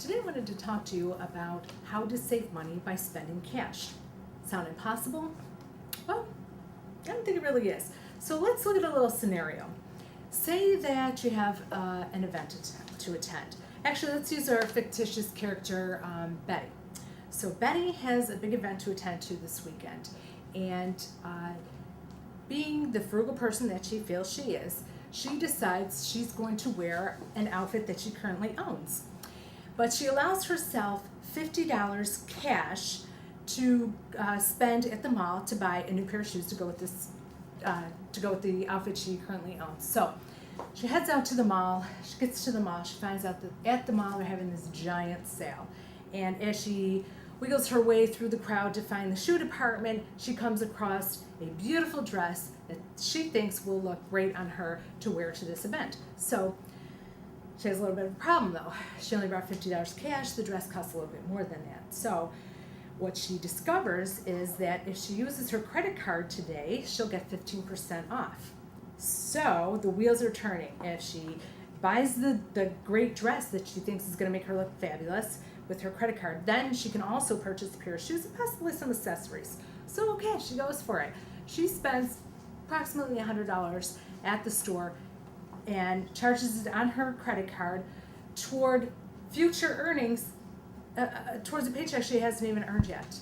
Today I wanted to talk to you about how to save money by spending cash. Sound impossible? Well, I don't think it really is. So let's look at a little scenario. Say that you have an event to attend. Actually, let's use our fictitious character, Betty. So Betty has a big event to attend to this weekend, and being the frugal person that she feels she is, she decides she's going to wear an outfit that she currently owns. But she allows herself $50 cash to spend at the mall to buy a new pair of shoes to go with the outfit she currently owns. So she heads out to the mall. She gets to the mall. She finds out that at the mall they're having this giant sale. And as she wiggles her way through the crowd to find the shoe department, she comes across a beautiful dress that she thinks will look great on her to wear to this event. So she has a little bit of a problem though. She only brought $50 cash. The dress costs a little bit more than that. So what she discovers is that if she uses her credit card today, she'll get 15% off. So the wheels are turning. If she buys the great dress that she thinks is going to make her look fabulous with her credit card, then she can also purchase a pair of shoes and possibly some accessories. So okay, she goes for it. She spends approximately $100 at the store and charges it on her credit card toward future earnings, towards a paycheck she hasn't even earned yet.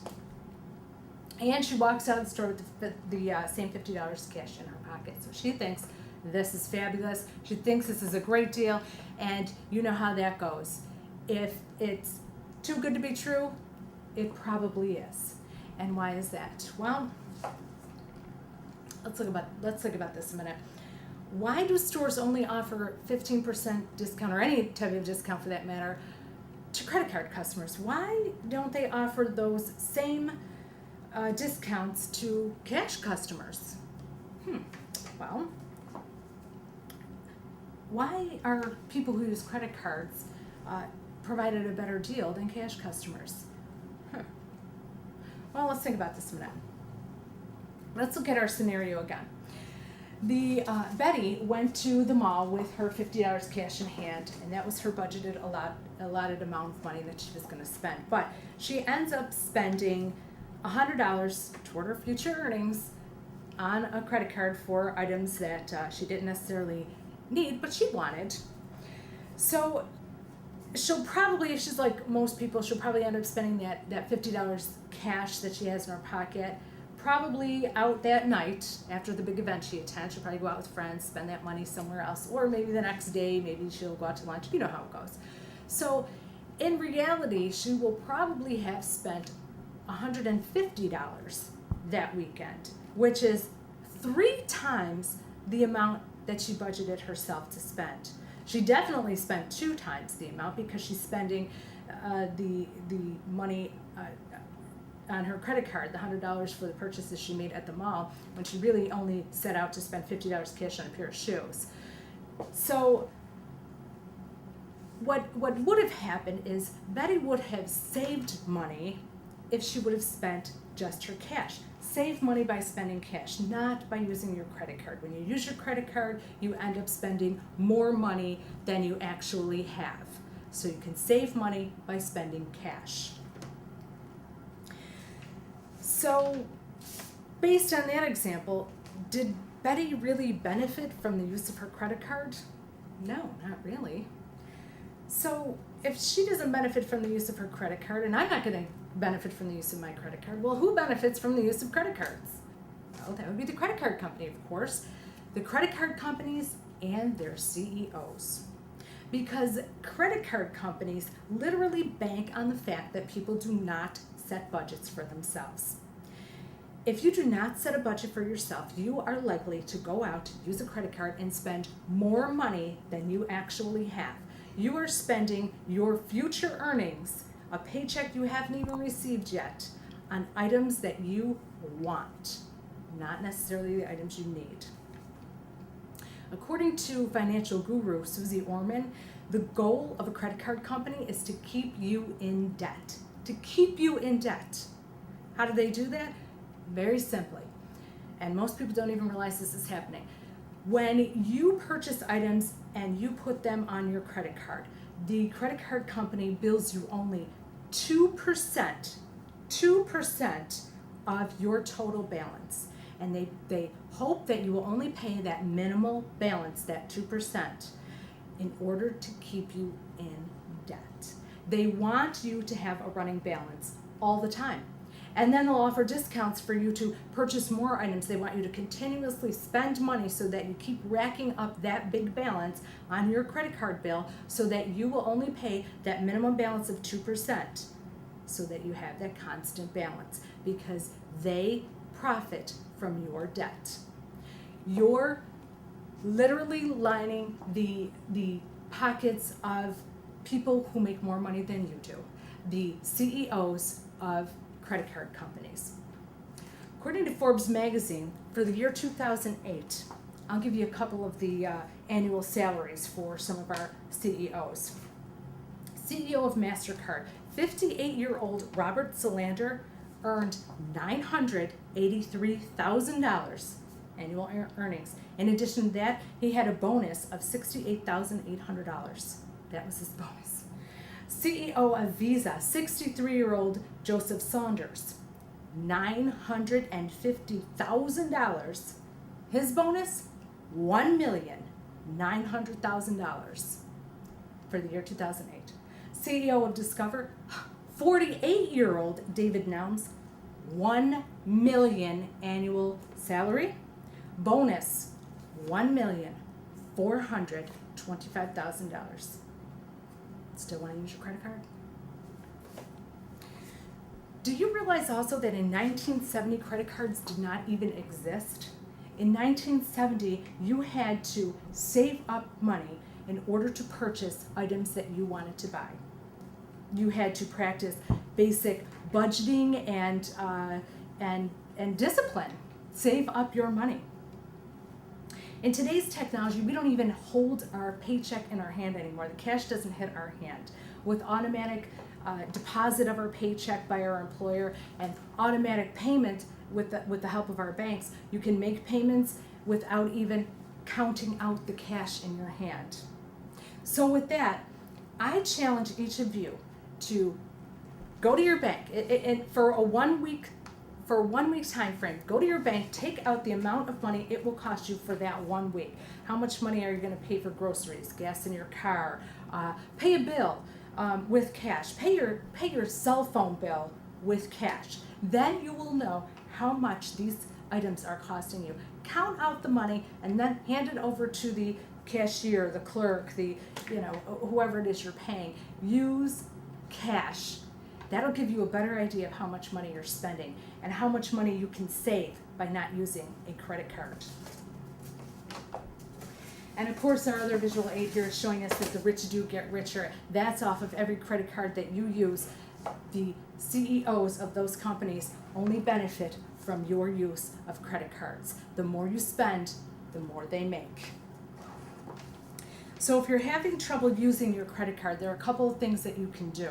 And she walks out of the store with the same $50 cash in her pocket. So she thinks this is fabulous. She thinks this is a great deal. And you know how that goes. If it's too good to be true, it probably is. And why is that? Well, let's think about this a minute. Why do stores only offer 15% discount, or any type of discount for that matter, to credit card customers? Why don't they offer those same discounts to cash customers? Well, why are people who use credit cards provided a better deal than cash customers? Well, let's think about this a minute. Let's look at our scenario again. Betty went to the mall with her $50 cash in hand, and that was her budgeted allotted amount of money that she was going to spend. But she ends up spending $100 toward her future earnings on a credit card for items that she didn't necessarily need, but she wanted. So she'll probably, if she's like most people, she'll probably end up spending that $50 cash that she has in her pocket probably out that night after the big event she attends. She'll probably go out with friends, spend that money somewhere else, or maybe the next day, maybe she'll go out to lunch. You know how it goes. So in reality, she will probably have spent $150 that weekend, which is 3 times the amount that she budgeted herself to spend. She definitely spent 2 times the amount because she's spending the money on her credit card, the $100 for the purchases she made at the mall, when she really only set out to spend $50 cash on a pair of shoes. So what would have happened is Betty would have saved money if she would have spent just her cash. Save money by spending cash, not by using your credit card. When you use your credit card, you end up spending more money than you actually have. So you can save money by spending cash. So, based on that example, did Betty really benefit from the use of her credit card? No, not really. So, if she doesn't benefit from the use of her credit card, and I'm not going to benefit from the use of my credit card, well, who benefits from the use of credit cards? Well, that would be the credit card company, of course. The credit card companies and their CEOs. Because credit card companies literally bank on the fact that people do not set budgets for themselves. If you do not set a budget for yourself, you are likely to go out, use a credit card, and spend more money than you actually have. You are spending your future earnings, a paycheck you haven't even received yet, on items that you want, not necessarily the items you need. According to financial guru Susie Orman, the goal of a credit card company is to keep you in debt. To keep you in debt. How do they do that? Very simply. And most people don't even realize this is happening. When you purchase items and you put them on your credit card, the credit card company bills you only 2% of your total balance. And they hope that you will only pay that minimal balance, that 2%, in order to keep you in debt. They want you to have a running balance all the time. And then they'll offer discounts for you to purchase more items. They want you to continuously spend money so that you keep racking up that big balance on your credit card bill so that you will only pay that minimum balance of 2% so that you have that constant balance, because they profit from your debt. You're literally lining the pockets of people who make more money than you do, the CEOs of credit card companies. According to Forbes magazine, for the year 2008, I'll give you a couple of the annual salaries for some of our CEOs. CEO of MasterCard, 58-year-old Robert Salander, earned $983,000 annual earnings. In addition to that, he had a bonus of $68,800. That was his bonus. CEO of Visa, 63-year-old Joseph Saunders, $950,000. His bonus, $1,900,000 for the year 2008. CEO of Discover, 48-year-old David Nelms, $1 million annual salary. Bonus, $1,425,000. Still want to use your credit card? Do you realize also that in 1970 credit cards did not even exist? In 1970, you had to save up money in order to purchase items that you wanted to buy. You had to practice basic budgeting and discipline. Save up your money. In today's technology, we don't even hold our paycheck in our hand anymore. The cash doesn't hit our hand. With automatic deposit of our paycheck by our employer and automatic payment with the help of our banks, you can make payments without even counting out the cash in your hand. So with that, I challenge each of you to go to your bank and for a 1 week time frame, go to your bank, take out the amount of money it will cost you for that 1 week. How much money are you going to pay for groceries, gas in your car, pay a bill with cash, pay your cell phone bill with cash. Then you will know how much these items are costing you. Count out the money and then hand it over to the cashier, the clerk, whoever it is you're paying. Use cash. That'll give you a better idea of how much money you're spending and how much money you can save by not using a credit card. And of course, our other visual aid here is showing us that the rich do get richer. That's off of every credit card that you use. The CEOs of those companies only benefit from your use of credit cards. The more you spend, the more they make. So if you're having trouble using your credit card, there are a couple of things that you can do.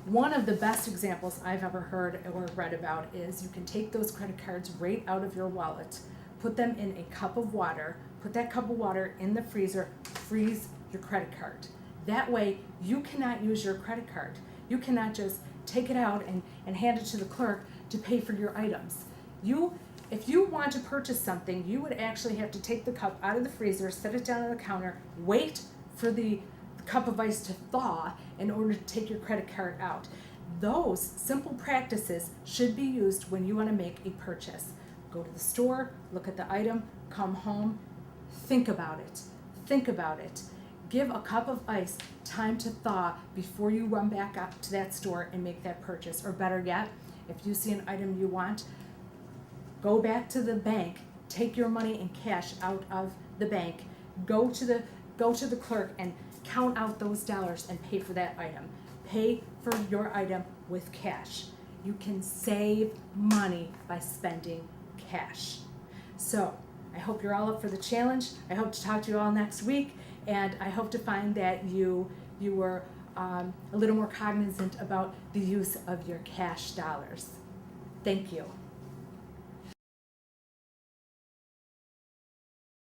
One of the best examples I've ever heard or read about is you can take those credit cards right out of your wallet, put them in a cup of water, put that cup of water in the freezer, freeze your credit card. That way, you cannot use your credit card. You cannot just take it out and hand it to the clerk to pay for your items. If you want to purchase something, you would actually have to take the cup out of the freezer, set it down on the counter, wait for the cup of ice to thaw in order to take your credit card out. Those simple practices should be used when you want to make a purchase. Go to the store, look at the item, come home, think about it. Think about it. Give a cup of ice time to thaw before you run back up to that store and make that purchase. Or better yet, if you see an item you want, go back to the bank, take your money in cash out of the bank, go to the clerk and count out those dollars and pay for that item. Pay for your item with cash. You can save money by spending cash. So I hope you're all up for the challenge. I hope to talk to you all next week, and I hope to find that you were a little more cognizant about the use of your cash dollars. Thank you.